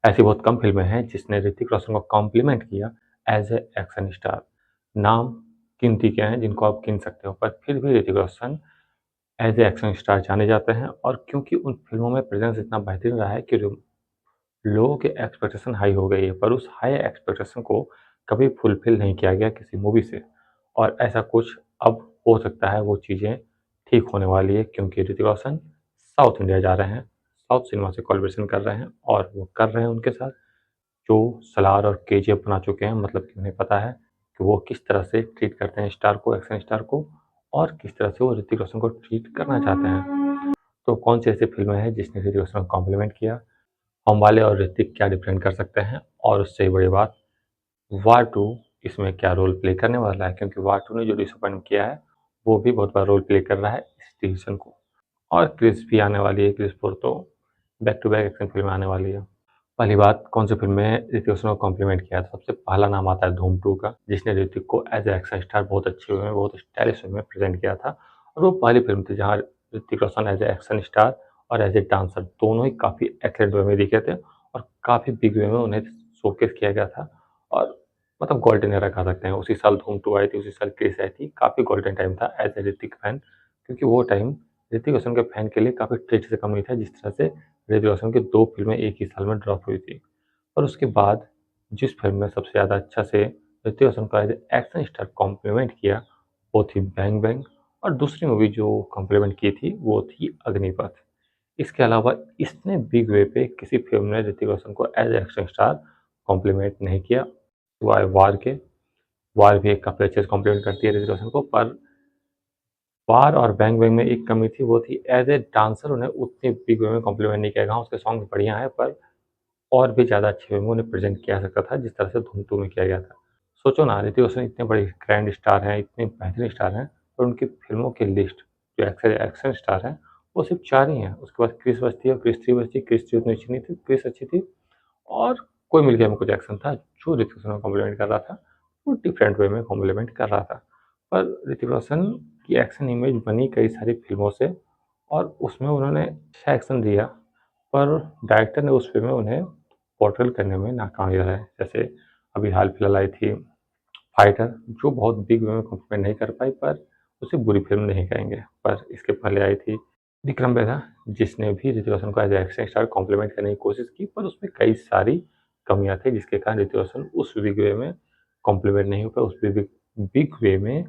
ऐसी बहुत कम फ़िल्में हैं जिसने ऋतिक रोशन को कॉम्प्लीमेंट किया एज़ ए एक्शन स्टार। नाम गिनती के हैं जिनको आप गिन सकते हो, पर फिर भी ऋतिक रोशन एज़ ए एक्शन स्टार जाने जाते हैं और क्योंकि उन फ़िल्मों में प्रेज़ेंस इतना बेहतरीन रहा है कि लोगों की एक्सपेक्टेशन हाई हो गई है, पर उस हाई एक्सपेक्टेशन को कभी फुलफ़िल नहीं किया गया किसी मूवी से। और ऐसा कुछ अब हो सकता है, वो चीज़ें ठीक होने वाली है क्योंकि ऋतिक रोशन साउथ इंडिया जा रहे हैं, साउथ सिनेमा से कोलैबोरेशन कर रहे हैं और वो कर रहे हैं उनके साथ जो सलार और केजीएफ बना चुके हैं। मतलब कि उन्हें पता है कि वो किस तरह से ट्रीट करते हैं स्टार को, एक्शन स्टार को, और किस तरह से वो ऋतिक रोशन को ट्रीट करना चाहते हैं। तो कौन-सी ऐसी फ़िल्में हैं जिसने ऋतिक रोशन को कॉम्प्लीमेंट किया? हम वाले और ऋतिक क्या डिफरेंट कर सकते हैं? और उससे बड़ी बात, वार 2 इसमें क्या रोल प्ले करने वाला है? क्योंकि वार 2 ने जो डिसअपॉइंट किया है, वो भी बहुत बड़ा रोल प्ले कर रहा है इस डिसीज़न को। और क्रिस भी आने वाली है, क्रिस 4 तो बैक टू बैक एक्शन फ़िल्में आने वाली है। पहली बात, कौन-सी फ़िल्म में ऋतिक रोशन को कॉम्प्लीमेंट किया? तो सबसे पहला नाम आता है धूम 2 का, जिसने ऋतिक को एज़ अ एक्शन स्टार बहुत अच्छे वे में, बहुत स्टाइलिश वे में प्रेज़ेंट किया था। और वो पहली फ़िल्म थी जहाँ Hrithik Roshan as a action star और एज़ अ डांसर दोनों ही काफ़ी एक्सीलेंट वे में दिखे थे और काफ़ी बिग वे में उन्हें शोकेस किया गया था। और मतलब गोल्डन एरा कह सकते हैं। उसी साल धूम 2 आई थी, उसी साल क्रिस आई थी। काफ़ी गोल्डन टाइम था एज़ अ ऋतिक फैन, क्योंकि वो टाइम ऋतिक रोशन के फैन के लिए काफ़ी ट्रेड से कम नहीं था, जिस तरह से ऋतिक रोशन की 2 फ़िल्में एक ही साल में ड्रॉप हुई थी। और उसके बाद जिस फ़िल्म में सबसे ज़्यादा अच्छा से ऋतिक रोशन को as a action star compliment किया, वो थी बैंग बैंग। और दूसरी मूवी जो कॉम्प्लीमेंट की थी, वो थी अग्निपथ। इसके अलावा इतने बिग वे पे किसी फ़िल्म ने ऋतिक रोशन को as a action star compliment नहीं किया, सिवाय वार के। वार भी एक काफ़ी अच्छे से कॉम्प्लीमेंट करती है ऋतिक रोशन को, पर वार और बैंग बैंग में एक कमी थी, वो थी एज़ अ डांसर उन्हें उतने बिग वे में कॉम्प्लीमेंट नहीं किया गया। हाँ, उसके सॉन्ग्स बढ़िया हैं, पर और भी ज़्यादा अच्छे वे में उन्हें प्रेज़ेंट किया जा सकता था, जिस तरह से धूम 2 में किया गया था। सोचो ना, ऋतिक रोशन इतने बड़े ग्रैंड स्टार हैं, इतने बेहतरीन स्टार हैं, और उनकी फ़िल्मों की लिस्ट जो एक्शन एक्शन स्टार हैं, वो सिर्फ़ 4 ही हैं। उसके बाद क्रिस बचती है और क्रिस 3 बचती है। क्रिस 3 उतनी अच्छी नहीं थी, क्रिस अच्छी थी। और कोई मिल गया में कुछ एक्शन था, जो ऋतिक रोशन को कॉम्प्लीमेंट कर रहा था, वो डिफरेंट वे में कॉम्प्लीमेंट कर रहा था। पर ऋतिक रोशन की एक्शन इमेज बनी कई सारी फ़िल्मों से और उसमें उन्होंने अच्छा एक्शन दिया, पर डायरेक्टर ने उस फ़िल्म में उन्हें पोर्ट्रेल करने में नाकामयाब रहे। जैसे अभी हाल-फिलहाल आई थी फाइटर, जो बहुत बिग वे में कॉम्प्लीमेंट नहीं कर पाई, पर उसे बुरी फ़िल्म नहीं कहेंगे। पर इसके पहले आई थी विक्रम वेदा, जिसने भी ऋतिक रोशन को as a action star compliment करने की कोशिश की, पर उसमें कई सारी कमियाँ थी, जिसके कारण ऋतिक रोशन उस बिग वे में कॉम्प्लीमेंट नहीं हो पाए, उस बिग बिग वे में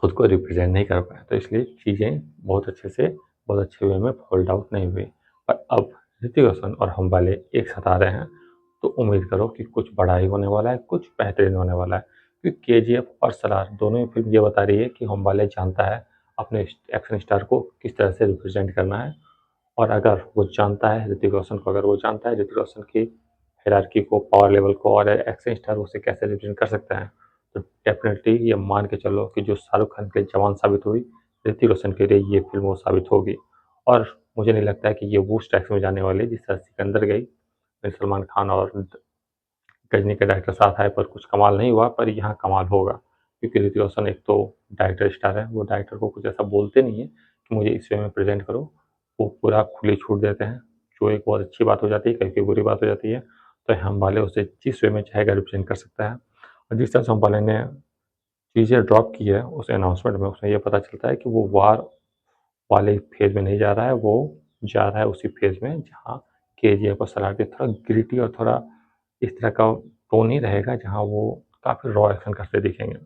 खुद को रिप्रेज़ेंट नहीं कर पाया। तो इसलिए चीज़ें बहुत अच्छे से, बहुत अच्छे वे में फ़ोल्ड आउट नहीं हुई। पर अब ऋतिक रोशन और हम वाले एक साथ आ रहे हैं, तो उम्मीद करो कि कुछ बड़ा ही होने वाला है, कुछ बेहतरीन होने वाला है। क्योंकि केजीएफ और सलार दोनों ही फ़िल्म ये बता रही है कि हम वाले जानता है अपने एक्शन स्टार को किस तरह से रिप्रेज़ेंट करना है। और अगर वो जानता है ऋतिक रोशन को, अगर वो जानता है ऋतिक रोशन की हायरार्की को, पावर लेवल को, और एक्शन स्टार उसे कैसे रिप्रेज़ेंट कर सकता है, तो डेफ़िनेटली ये मान के चलो कि जो शाहरुख खान के लिए जवान साबित हुई, ऋतिक रोशन के लिए ये फ़िल्म वो साबित होगी। और मुझे नहीं लगता है कि ये वो उस ट्रैक में जाने वाली है जिस तरह सिकंदर गई, फिर सलमान खान और गजनी के डायरेक्टर साथ आए, पर कुछ कमाल नहीं हुआ, पर यहाँ कमाल होगा। क्योंकि ऋतिक रोशन एक तो डायरेक्टर स्टार है, वो डायरेक्टर को कुछ ऐसा बोलते नहीं है कि मुझे इस वे में प्रेज़ेंट करो, वो पूरा खुली छूट देते हैं, जो एक बहुत अच्छी बात हो जाती है, कभी-कभी बुरी बात हो जाती है। तो हम वाले उसे जिस वे में चाहेगा रिप्रेज़ेंट कर सकता है। और जिस तरह से हम वाले ने चीज़ें ड्रॉप की है उस अनाउंसमेंट में, उसमें ये पता चलता है कि वो वार वाले फ़ेज़ में नहीं जा रहा है, वो जा रहा है उसी फ़ेज़ में जहाँ केजीएफ और सलार के थोड़ा ग्रिटी और थोड़ा इस तरह का टोन ही रहेगा, जहाँ वो काफ़ी रॉ एक्शन करते दिखेंगे।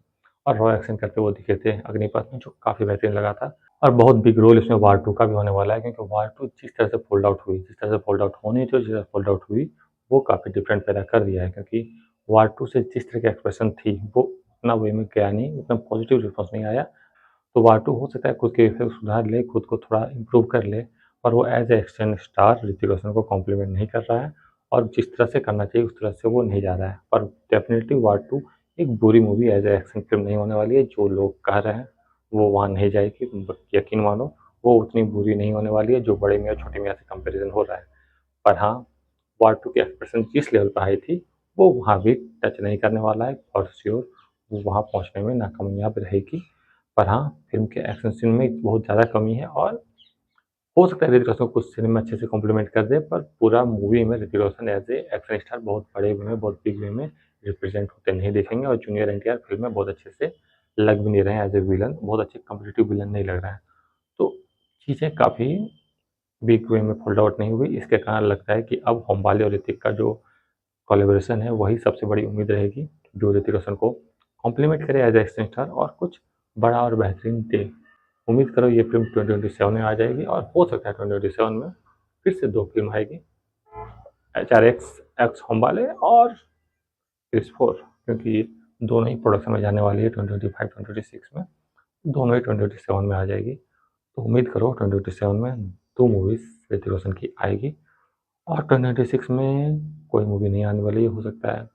और रॉ एक्शन करते वो दिखे थे अग्निपथ में, जो काफ़ी बेहतरीन लगा था। और बहुत बिग रोल इसमें वार 2 का भी होने वाला है, क्योंकि वार 2 जिस तरह से फ़ोल्ड आउट हुई, जिस तरह से फ़ोल्ड आउट होनी थी और जिस तरह से फ़ोल्ड आउट हुई, वो काफ़ी डिफरेंट पैदा कर दिया है। क्योंकि वार 2 से जिस तरह की एक्सप्रेशन थी, वो उतना वे में गया नहीं, उतना पॉज़िटिव रिस्पॉन्स नहीं आया। तो वाटू हो सकता है खुद के इफ़ेक्ट सुधार ले, खुद को थोड़ा इम्प्रूव कर ले, पर वो as a action star Hrithik Roshan को कॉम्प्लीमेंट नहीं कर रहा है और जिस तरह से करना चाहिए उस तरह से वो नहीं जा रहा है। पर डेफ़िनिटली वार 2 एक बुरी movie as a action film नहीं होने वाली है, जो लोग कह रहे हैं, वो वहाँ नहीं जाएगी। यकीन मानो, वो उतनी बुरी नहीं होने वाली है, जो बड़े मियाँ छोटे मियाँ से कंपैरिज़न हो रहा है। पर हाँ, वार 2 की एक्सप्रेशन जिस लेवल पे हाई थी, वो वहाँ भी टच नहीं करने वाला है फॉर श्योर, वो वहाँ पहुँचने में नाकामयाब रहेगी। पर हाँ, फ़िल्म के एक्शन सीन में बहुत ज़्यादा कमी है और हो सकता है ऋतिक रोशन कुछ सीन में अच्छे से कॉम्प्लीमेंट कर दे, पर पूरा मूवी में Hrithik Roshan as a action star बहुत बड़े वे में, बहुत बिग वे में रिप्रेज़ेंट होते नहीं दिखेंगे और जूनियर एनटीआर फ़िल्म में बहुत अच्छे से लग भी नहीं रहे हैं एज़ ए विलन, बहुत अच्छे कॉम्पिटिटिव विलन नहीं लग रहे हैं। तो चीज़ें काफ़ी बिग वे में फ़ोल्ड आउट नहीं हुई, इसके कारण लगता है कि अब होमबाले और ऋतिक का जो कोलैबोरेशन है, वही सबसे बड़ी उम्मीद रहेगी, जो ऋतिक रोशन को कॉम्प्लीमेंट करे एज़ ए एक्शन स्टार और कुछ बड़ा और बेहतरीन दे। उम्मीद करो ये फ़िल्म 2027 में आ जाएगी और हो सकता है 2027 में फिर से 2 फ़िल्म आएगी, एचआरएक्स, एक्स होमबाले और क्रिस 4, क्योंकि दोनों ही प्रोडक्शन में जाने वाली है 2025-2026 में, दोनों ही 2027 में आ जाएगी। तो उम्मीद करो 2027 में 2 मूवीज़ ऋतिक रोशन की आएगी और 2026 में कोई मूवी नहीं आने वाली है, हो सकता है